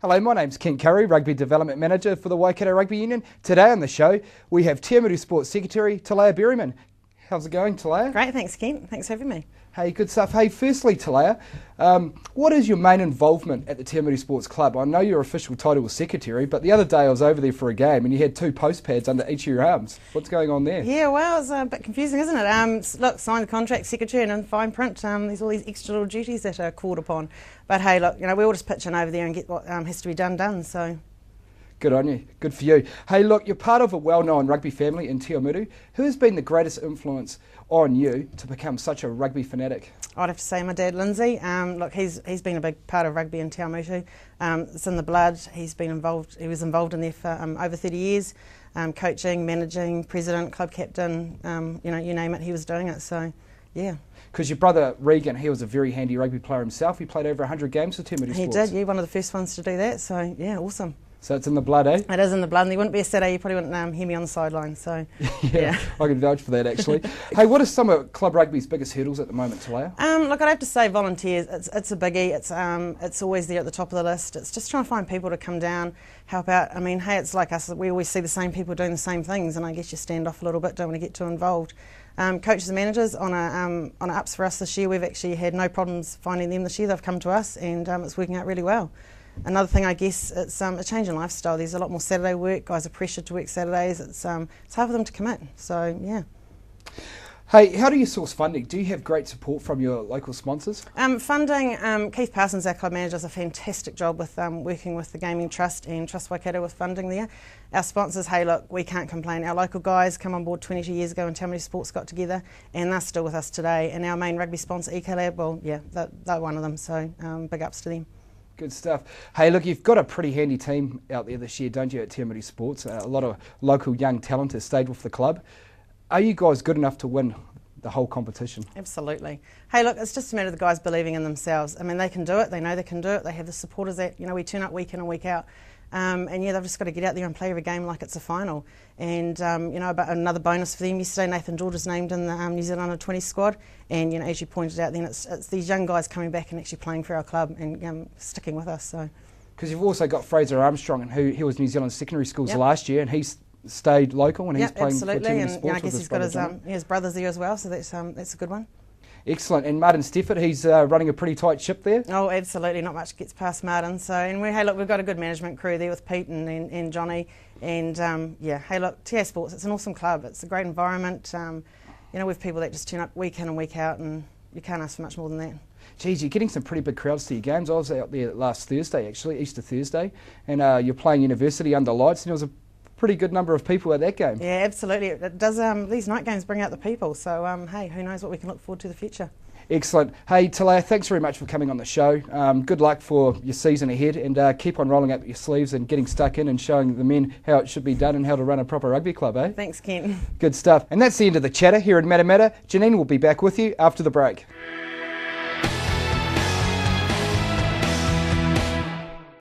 Hello, my name's Ken Curry, Rugby Development Manager for the Waikato Rugby Union. Today on the show, we have Te Awamutu Sports Secretary, Thilaia Berryman. How's it going, Thilaia? Great, thanks Ken. Thanks for having me. Hey, good stuff. Hey, firstly, Thilaia, what is your main involvement at the Te Awamutu Sports Club? I know your official title was Secretary, but the other day I was over there for a game and you had 2 post pads under each of your arms. What's going on there? Yeah, well, it's a bit confusing, isn't it? Look, sign the contract, Secretary, and in fine print, there's all these extra little duties that are called upon. But hey, look, we all just pitch in over there and get what has to be done, so... Good on you. Good for you. Hey, look, you're part of a well-known rugby family in Te Awamutu. Who has been the greatest influence on you to become such a rugby fanatic? I'd have to say my dad, Lindsay. Look, he's been a big part of rugby in Te Awamutu. It's in the blood. He was involved in there for over 30 years, coaching, managing, president, club captain. You name it, he was doing it. So, yeah. Because your brother Regan, he was a very handy rugby player himself. He played over 100 games for Te Awamutu Sports. He did. Yeah, one of the first ones to do that. So, yeah, awesome. So it's in the blood, eh? It is in the blood, and there wouldn't be a Saturday you probably wouldn't hear me on the sideline, so yeah. I can vouch for that, actually. Hey, what are some of club rugby's biggest hurdles at the moment, Thilaia? Look, I'd have to say volunteers. It's a biggie. It's always there at the top of the list. It's just trying to find people to come down, help out. I mean, hey, it's like us. We always see the same people doing the same things, and I guess you stand off a little bit, don't want to get too involved. Coaches and managers on a ups for us this year. We've actually had no problems finding them this year. They've come to us, and it's working out really well. Another thing, I guess, it's a change in lifestyle. There's a lot more Saturday work. Guys are pressured to work Saturdays. It's hard for them to commit. So, yeah. Hey, how do you source funding? Do you have great support from your local sponsors? Funding, Keith Parsons, our club manager, does a fantastic job with working with the Gaming Trust and Trust Waikato with funding there. Our sponsors, hey, look, we can't complain. Our local guys come on board 22 years ago when Te Awamutu Sports got together, and they're still with us today. And our main rugby sponsor, Ecolab, well, yeah, they're one of them. So, big ups to them. Good stuff. Hey, look, you've got a pretty handy team out there this year, don't you, at Te Awamutu Sports? A lot of local young talent has stayed with the club. Are you guys good enough to win the whole competition? Absolutely. Hey, look, it's just a matter of the guys believing in themselves. I mean, they can do it. They know they can do it. They have the supporters that, we turn up week in and week out. And yeah, they've just got to get out there and play every game like it's a final. And, about another bonus for them, yesterday Nathan George was named in the New Zealand Under-20 squad. And, as you pointed out then, it's these young guys coming back and actually playing for our club and sticking with us. So, because you've also got Fraser Armstrong, and he was New Zealand secondary schools last year, and he's stayed local and he's playing absolutely. For Te Awamutu Sports. I guess he's got his brothers there as well, so that's a good one. Excellent. And Martin Stefford, he's running a pretty tight ship there. Oh, absolutely. Not much gets past Martin. So, and we've got a good management crew there with Pete and Johnny. And hey, look, TA Sports, it's an awesome club. It's a great environment. With people that just turn up week in and week out, and you can't ask for much more than that. Geez, you're getting some pretty big crowds to your games. I was out there last Thursday, actually, Easter Thursday, and you're playing University under lights, and there was a pretty good number of people at that game. Yeah, absolutely. It does. These night games bring out the people. So, hey, who knows what we can look forward to the future. Excellent. Hey, Thilaia, thanks very much for coming on the show. Good luck for your season ahead, and keep on rolling up your sleeves and getting stuck in and showing the men how it should be done and how to run a proper rugby club, eh? Thanks, Ken. Good stuff. And that's the end of the chatter here in Matamata. Janine will be back with you after the break.